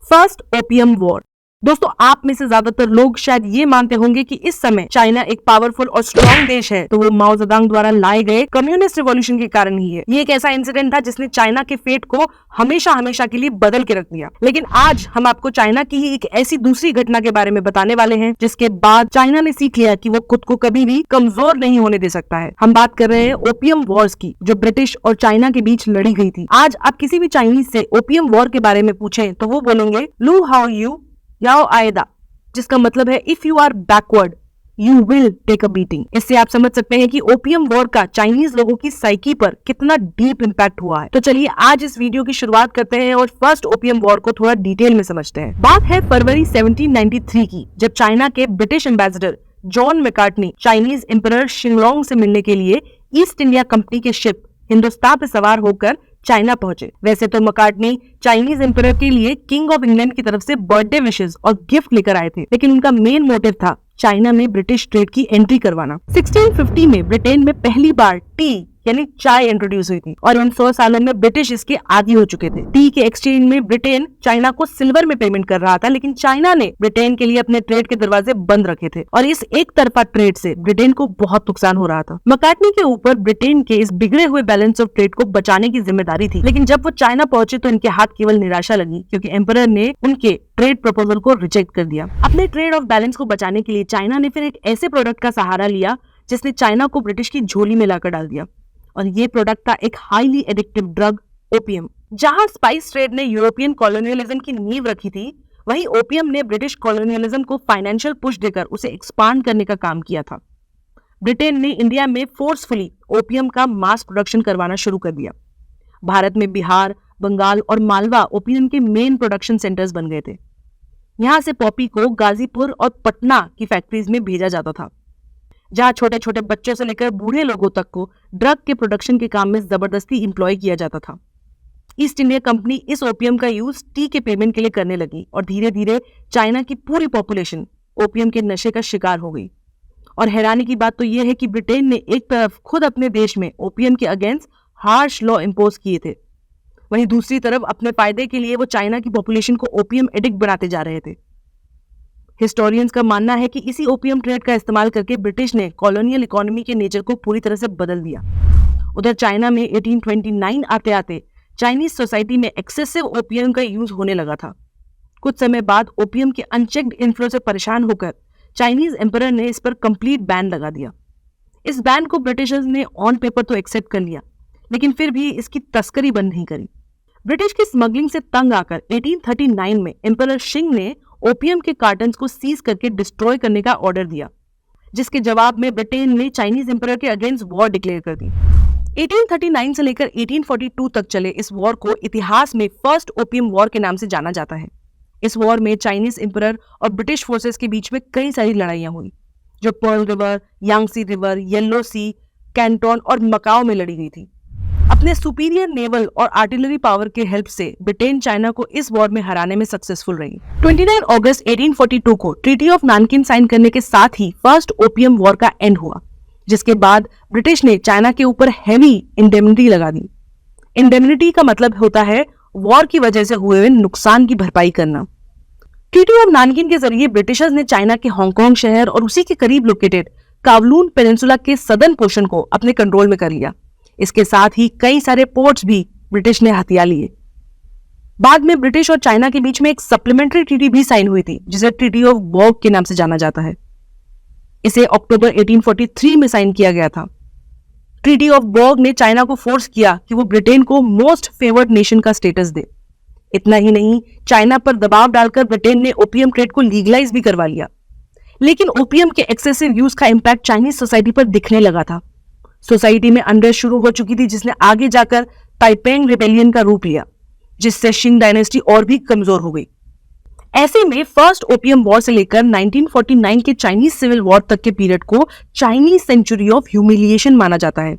First opium war. दोस्तों, आप में से ज्यादातर लोग शायद ये मानते होंगे कि इस समय चाइना एक पावरफुल और स्ट्रॉन्ग देश है, तो वो माओ जेडुंग द्वारा लाए गए कम्युनिस्ट रिवॉल्यूशन के कारण ही है। ये एक ऐसा इंसिडेंट था जिसने चाइना के फेट को हमेशा हमेशा के लिए बदल के रख दिया। लेकिन आज हम आपको चाइना की ही एक ऐसी दूसरी घटना के बारे में बताने वाले हैं जिसके बाद चाइना ने सीख लिया कि वो खुद को कभी भी कमजोर नहीं होने दे सकता है। हम बात कर रहे हैं ओपियम वॉर्स की, जो ब्रिटिश और चाइना के बीच लड़ी गई थी। आज आप किसी भी चाइनीज से ओपियम वॉर के बारे में पूछें तो वो बोलेंगे लू हाउ यू याओ आएदा, जिसका मतलब है if you are backward you will take a beating. इससे आप समझ सकते हैं कि ओपियम वॉर का चाइनीज लोगों की साइकी पर कितना डीप इम्पैक्ट हुआ है। तो चलिए आज इस वीडियो की शुरुआत करते हैं और फर्स्ट ओपियम वॉर को थोड़ा डिटेल में समझते हैं। बात है फरवरी 1793 की, जब चाइना के British ambassador John Macartney Chinese emperor Qianlong से मिलने के लिए ईस्ट इंडिया कंपनी के शिप हिंदुस्तान पे सवार होकर चाइना पहुंचे। वैसे तो मैकार्टनी चाइनीज एम्परर के लिए किंग ऑफ इंग्लैंड की तरफ से बर्थडे विशेस और गिफ्ट लेकर आए थे, लेकिन उनका मेन मोटिव था चाइना में ब्रिटिश ट्रेड की एंट्री करवाना। 1650 में ब्रिटेन में पहली बार टी यानी चाय इंट्रोड्यूस हुई थी और इन 100 सालों में ब्रिटिश इसके आदी हो चुके थे। टी के एक्सचेंज में ब्रिटेन चाइना को सिल्वर में पेमेंट कर रहा था, लेकिन चाइना ने ब्रिटेन के लिए अपने ट्रेड के दरवाजे बंद रखे थे और इस एक तरफा ट्रेड से ब्रिटेन को बहुत नुकसान हो रहा था। मैकार्टनी के ऊपर ब्रिटेन के इस बिगड़े हुए बैलेंस ऑफ ट्रेड को बचाने की जिम्मेदारी थी, लेकिन जब वो चाइना पहुंचे तो इनके हाथ केवल निराशा लगी, क्योंकि एम्परर ने उनके ट्रेड प्रपोजल को रिजेक्ट कर दिया। अपने ट्रेड ऑफ बैलेंस को बचाने के लिए चाइना ने फिर एक ऐसे प्रोडक्ट का सहारा लिया जिसने चाइना को ब्रिटिश की झोली में लाकर डाल दिया, और ये प्रोडक्ट था एक हाईली एडिक्टिव ड्रग ओपियम। जहां स्पाइस ट्रेड ने यूरोपियन कॉलोनियलिज्म की नींव रखी थी, वहीं ओपियम ने ब्रिटिश कॉलोनियलिज्म को फाइनेंशियल पुश देकर उसे एक्सपांड करने का काम किया था। ब्रिटेन ने इंडिया में फोर्सफुली ओपियम का मास प्रोडक्शन करवाना शुरू कर दिया। भारत में बिहार, बंगाल और मालवा ओपियम के मेन प्रोडक्शन सेंटर्स बन गए थे। यहाँ से पॉपी को गाजीपुर और पटना की फैक्ट्रीज में भेजा जाता था, जहाँ छोटे छोटे बच्चों से लेकर बूढ़े लोगों तक को ड्रग के प्रोडक्शन के काम में जबरदस्ती एम्प्लॉय किया जाता था। ईस्ट इंडिया कंपनी इस ओपियम का यूज टी के पेमेंट के लिए करने लगी और धीरे धीरे चाइना की पूरी पॉपुलेशन ओपियम के नशे का शिकार हो गई। और हैरानी की बात तो यह है कि ब्रिटेन ने एक तरफ खुद अपने देश में ओपियम के अगेंस्ट हार्श लॉ इम्पोज किए थे, वहीं दूसरी तरफ अपने फायदे के लिए वो चाइना की पॉपुलेशन को ओपियम एडिक्ट बनाते जा रहे थे। हिस्टोरियंस का मानना है कि इसी ओपियम ट्रेड का इस्तेमाल करके ब्रिटिश ने कॉलोनियल इकोनॉमी के नेचर को पूरी तरह से बदल दिया। उधर चाइना में 1829 आते आते चाइनीज सोसाइटी में एक्सेसिव ओपियम का यूज होने लगा था। कुछ समय बाद ओपियम के अनचेक्ड इन्फ्लो से परेशान होकर चाइनीज एम्परर ने इस पर कंप्लीट बैन लगा दिया। इस बैन को ब्रिटिशर्स ने ऑन पेपर तो एक्सेप्ट कर लिया, लेकिन फिर भी इसकी तस्करी बंद नहीं करी। ब्रिटिश की स्मगलिंग से तंग आकर 1839 में एम्परर शिंग ने ओपियम के कार्टन्स को सीज करके डिस्ट्रॉय करने का ऑर्डर दिया, जिसके जवाब में ब्रिटेन ने चाइनीज एम्परर के अगेंस्ट वॉर डिक्लेयर कर दी। 1839 से लेकर 1842 तक चले इस वॉर को इतिहास में फर्स्ट ओपियम वॉर के नाम से जाना जाता है। इस वॉर में चाइनीज एम्परर और ब्रिटिश फोर्सेस के बीच में कई सारी लड़ाइयां हुई, जो Pearl River, Yangtze River, Yellow Sea, Canton और मकाओ में लड़ी गई थी। अपने सुपीरियर नेवल और आर्टिलरी पावर के हेल्प से ब्रिटेन चाइना को इस वॉर में हराने में सक्सेसफुल रही। 29 अगस्त 1842 को ट्रीटी ऑफ नानकिन साइन करने के साथ ही फर्स्ट ओपियम वॉर का एंड हुआ, जिसके बाद ब्रिटिश ने चाइना के ऊपर हैवी इंडेमनिटी लगा दी। इंडेमनिटी का मतलब होता है वॉर की वजह से हुए नुकसान की भरपाई करना। ट्रीटी ऑफ नानकिन के जरिए ब्रिटिशर्स ने चाइना के हांगकांग शहर और उसी के करीब लोकेटेड कावलून पेनिनसुला के सदर्न पोर्शन को अपने कंट्रोल में कर लिया। इसके साथ ही कई सारे पोर्ट्स भी ब्रिटिश ने हथिया लिए। बाद में ब्रिटिश और चाइना के बीच में एक सप्लीमेंट्री ट्रीटी भी साइन हुई थी, जिसे ट्रीटी ऑफ बॉग के नाम से जाना जाता है। इसे अक्टूबर 1843 में साइन किया गया था। ट्रीटी ऑफ बॉग ने चाइना को फोर्स किया कि वो ब्रिटेन को मोस्ट फेवर्ड नेशन का स्टेटस दे। इतना ही नहीं, चाइना पर दबाव डालकर ब्रिटेन ने ओपियम ट्रेड को लीगलाइज भी करवा लिया। लेकिन ओपियम के एक्सेसिव यूज का इम्पैक्ट चाइनीज सोसाइटी पर दिखने लगा था। सोसाइटी में अनरेस्ट शुरू हो चुकी थी, जिसने आगे जाकर ताइपेंग रिबेलियन का रूप लिया, जिससे शिंग डायनेस्टी और भी कमजोर हो गई। ऐसे में फर्स्ट ओपियम वॉर से लेकर 1949 के चाइनीज सिविल वॉर तक के पीरियड को चाइनीज सेंचुरी ऑफ ह्यूमिलिएशन माना जाता है।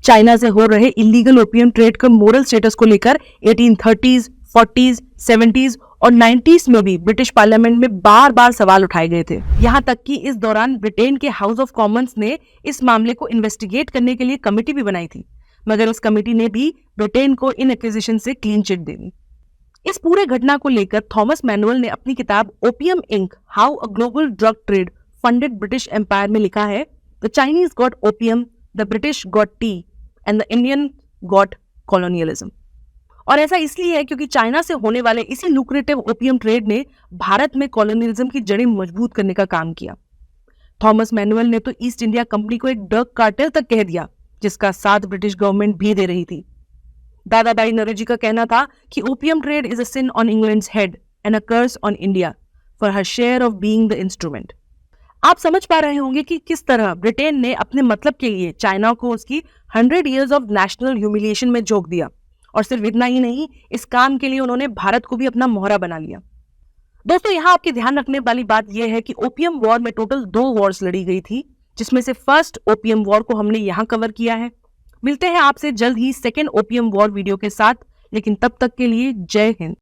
चाइना से हो रहे इलीगल ओपियम ट्रेड के मोरल स्टेटस को लेकर 1830s, 40s, 70s और 90s में भी ब्रिटिश पार्लियामेंट में बार बार सवाल उठाए गए थे। यहाँ तक कि इस दौरान ब्रिटेन के हाउस ऑफ कॉमन्स ने इस मामले को इन्वेस्टिगेट करने के लिए कमेटी भी बनाई थी, मगर उस कमेटी ने भी ब्रिटेन को इन एक्विजिशन से क्लीन चिट दे दी। इस पूरे घटना को लेकर थॉमस मैनुअल ने अपनी किताब opium Inc how a global drug trade funded British empire में लिखा है, the Chinese got opium, the British got tea and the Indian got colonialism. और ऐसा इसलिए है क्योंकि चाइना से होने वाले इसी लुक्रेटिव ओपियम ट्रेड ने भारत में कॉलोनियलिज्म की जड़ें मजबूत करने का काम किया। थॉमस मैनुअल ने तो ईस्ट इंडिया कंपनी को एक ड्रग कार्टेल तक कह दिया, जिसका साथ ब्रिटिश गवर्नमेंट भी दे रही थी। दादाभाई नौरोजी का कहना था कि opium trade is a sin on England's head and a curse on India for her share of being the instrument. आप समझ पा रहे होंगे कि किस तरह ब्रिटेन ने अपने मतलब के लिए चाइना को उसकी 100 इयर्स ऑफ नेशनल ह्यूमिलिएशन में झोंक दिया। और सिर्फ इतना ही नहीं, इस काम के लिए उन्होंने भारत को भी अपना मोहरा बना लिया। दोस्तों, यहाँ आपके ध्यान रखने वाली बात यह है कि ओपियम वॉर में टोटल 2 वॉर्स लड़ी गई थी, जिसमें से फर्स्ट ओपियम वॉर को हमने यहाँ कवर किया है। मिलते हैं आपसे जल्द ही सेकेंड ओपियम वॉर वीडियो के साथ, लेकिन तब तक के लिए जय हिंद।